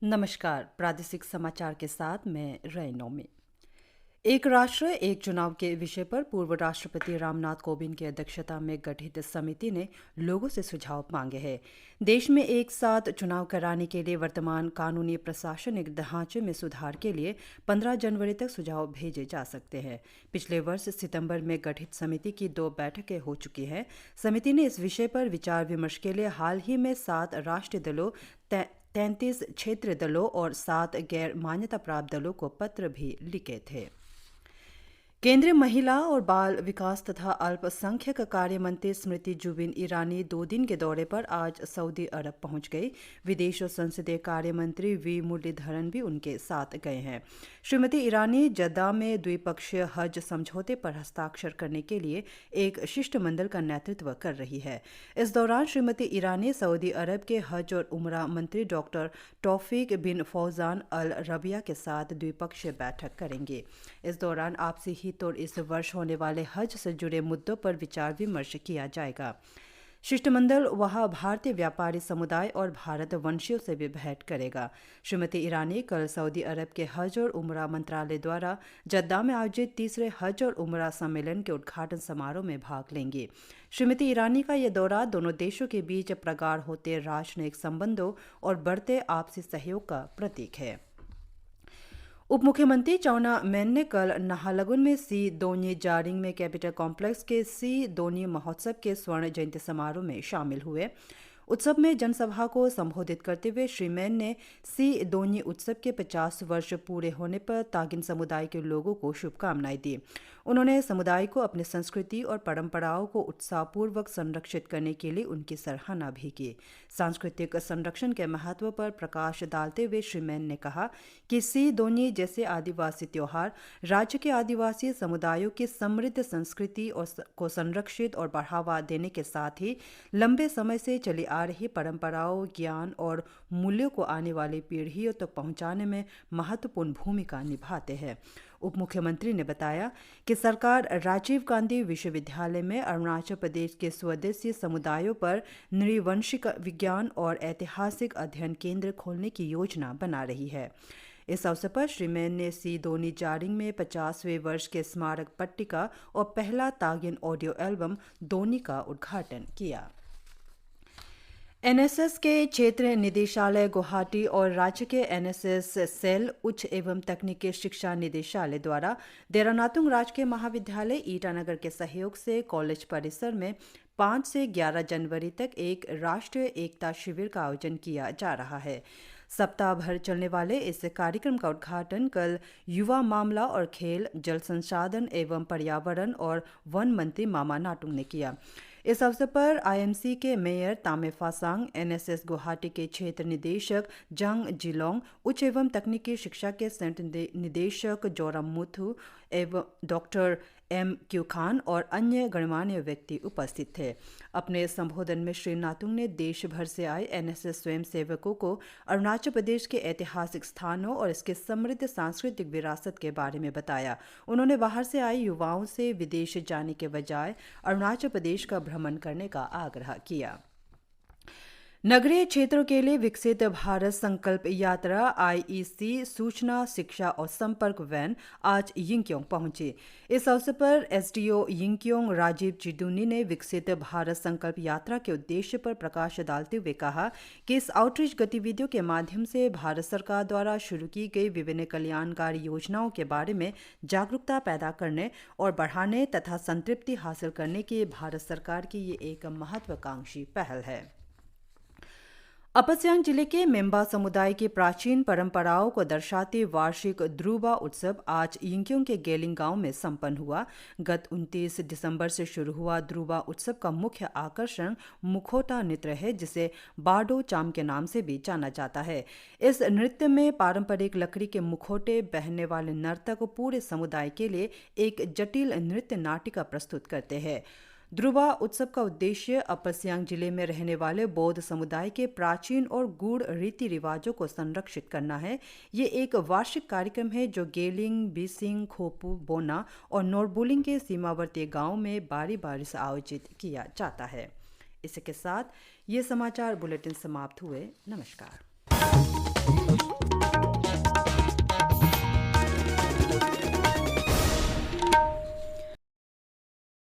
नमस्कार। प्रादेशिक समाचार के साथ मैं रैनोमी। एक राष्ट्र एक चुनाव के विषय पर पूर्व राष्ट्रपति रामनाथ कोविंद की अध्यक्षता में गठित समिति ने लोगों से सुझाव मांगे हैं। देश में एक साथ चुनाव कराने के लिए वर्तमान कानूनी प्रशासनिक ढांचे में सुधार के लिए 15 जनवरी तक सुझाव भेजे जा सकते हैं। पिछले वर्ष सितंबर में गठित समिति की 2 बैठकें हो चुकी हैं। समिति ने इस विषय पर विचार विमर्श के लिए हाल ही में 7 राष्ट्रीय दलों 33 क्षेत्रीय दलों और 7 गैर मान्यता प्राप्त दलों को पत्र भी लिखे थे। केंद्रीय महिला और बाल विकास तथा अल्पसंख्यक कार्य मंत्री स्मृति जुबिन ईरानी 2 दिन के दौरे पर आज सऊदी अरब पहुंच गई। विदेश और संसदीय कार्य मंत्री वी मुरलीधरन भी उनके साथ गए हैं। श्रीमती ईरानी जद्दा में द्विपक्षीय हज समझौते पर हस्ताक्षर करने के लिए एक शिष्टमंडल का नेतृत्व कर रही है। इस दौरान श्रीमती ईरानी सऊदी अरब के हज और उमरा मंत्री डॉक्टर तौफीक बिन फौजान अल रबिया के साथ द्विपक्षीय बैठक करेंगे। इस दौरान आपसी हित और इस वर्ष होने वाले हज से जुड़े मुद्दों पर विचार विमर्श किया जाएगा। शिष्टमंडल वहां भारतीय व्यापारी समुदाय और भारत वंशियों से भी भेंट करेगा। श्रीमती ईरानी कल सऊदी अरब के हज और उमरा मंत्रालय द्वारा जद्दा में आयोजित तीसरे हज और उमरा सम्मेलन के उद्घाटन समारोह में भाग लेंगी। श्रीमती ईरानी का यह दौरा दोनों देशों के बीच प्रगाढ़ होते राजनयिक संबंधों और बढ़ते आपसी सहयोग का प्रतीक है। उप मुख्यमंत्री चाउना मैन ने कल नाहरलगुन में सी दोन्यी जारिंग में कैपिटल कॉम्प्लेक्स के सी दोन्यी महोत्सव के स्वर्ण जयंती समारोह में शामिल हुए। उत्सव में जनसभा को संबोधित करते हुए श्री मैन ने सी दोन्यी उत्सव के 50 वर्ष पूरे होने पर तागिन समुदाय के लोगों को शुभकामनाएं दी। उन्होंने समुदाय को अपनी संस्कृति और परंपराओं को उत्साहपूर्वक संरक्षित करने के लिए उनकी सराहना भी की। सांस्कृतिक संरक्षण के महत्व पर प्रकाश डालते हुए श्री मैन ने कहा कि सी दोन्यी जैसे आदिवासी त्योहार राज्य के आदिवासी समुदायों की समृद्ध संस्कृति को संरक्षित और बढ़ावा देने के साथ ही लंबे समय से चली आ रही परंपराओं, ज्ञान और मूल्यों को आने वाली पीढ़ियों तक पहुंचाने में महत्वपूर्ण भूमिका निभाते हैं। उप मुख्यमंत्री ने बताया कि सरकार राजीव गांधी विश्वविद्यालय में अरुणाचल प्रदेश के स्वदेशी समुदायों पर नृवंशिक विज्ञान और ऐतिहासिक अध्ययन केंद्र खोलने की योजना बना रही है। इस अवसर पर श्री मैन ने सी दोन्यी जारिंग में 50वें वर्ष के स्मारक पट्टिका और पहला तागिन ऑडियो एल्बम दोन्यी का उद्घाटन किया। एनएसएस के क्षेत्रीय निदेशालय गुवाहाटी और राज्य के एनएसएस सेल उच्च एवं तकनीकी शिक्षा निदेशालय द्वारा देरानातुंग राजकीय महाविद्यालय ईटानगर के सहयोग से कॉलेज परिसर में 5 से 11 जनवरी तक एक राष्ट्रीय एकता शिविर का आयोजन किया जा रहा है। सप्ताह भर चलने वाले इस कार्यक्रम का उद्घाटन कल युवा मामला और खेल, जल संसाधन एवं पर्यावरण और वन मंत्री मामा नातुंग ने किया। इस अवसर पर आईएमसी के मेयर तामे फासांग, एनएसएस गुवाहाटी के क्षेत्र निदेशक जंग जिलोंग, उच्च एवं तकनीकी शिक्षा के संयुक्त निदेशक जोराम मुथु एवं डॉक्टर M.Q. खान और अन्य गणमान्य व्यक्ति उपस्थित थे। अपने संबोधन में श्री नातुंग ने देश भर से आए एनएसएस स्वयंसेवकों को अरुणाचल प्रदेश के ऐतिहासिक स्थानों और इसके समृद्ध सांस्कृतिक विरासत के बारे में बताया। उन्होंने बाहर से आए युवाओं से विदेश जाने के बजाय अरुणाचल प्रदेश का भ्रमण करने का आग्रह किया। नगरीय क्षेत्रों के लिए विकसित भारत संकल्प यात्रा आईईसी सूचना, शिक्षा और संपर्क वैन आज यिंगक्योंग पहुंची। इस अवसर पर एसडीओ यिंगक्योंग राजीव चिडुनी ने विकसित भारत संकल्प यात्रा के उद्देश्य पर प्रकाश डालते हुए कहा कि इस आउटरीच गतिविधियों के माध्यम से भारत सरकार द्वारा शुरू की गई विभिन्न कल्याणकारी योजनाओं के बारे में जागरूकता पैदा करने और बढ़ाने तथा संतृप्ति हासिल करने की भारत सरकार की ये एक महत्वाकांक्षी पहल है। अपर सियांग जिले के मेंबा समुदाय की प्राचीन परंपराओं को दर्शाती वार्षिक ध्रुबा उत्सव आज यिंगक्योंग के गेलिंग गांव में संपन्न हुआ। गत 29 दिसंबर से शुरू हुआ ध्रुबा उत्सव का मुख्य आकर्षण मुखौटा नृत्य है, जिसे बारडो चाम के नाम से भी जाना जाता है। इस नृत्य में पारंपरिक लकड़ी के मुखौटे पहनने वाले नर्तक पूरे समुदाय के लिए एक जटिल नृत्य नाटिका प्रस्तुत करते हैं। ध्रुबा उत्सव का उद्देश्य अपर सियांग जिले में रहने वाले बौद्ध समुदाय के प्राचीन और गूढ़ रीति रिवाजों को संरक्षित करना है। ये एक वार्षिक कार्यक्रम है जो गेलिंग, बिसिंग, खोपू, बोना और नोरबुलिंग के सीमावर्ती गांवों में बारी बारी से आयोजित किया जाता है। इसी के साथ ये समाचार बुलेटिन समाप्त हुए। नमस्कार।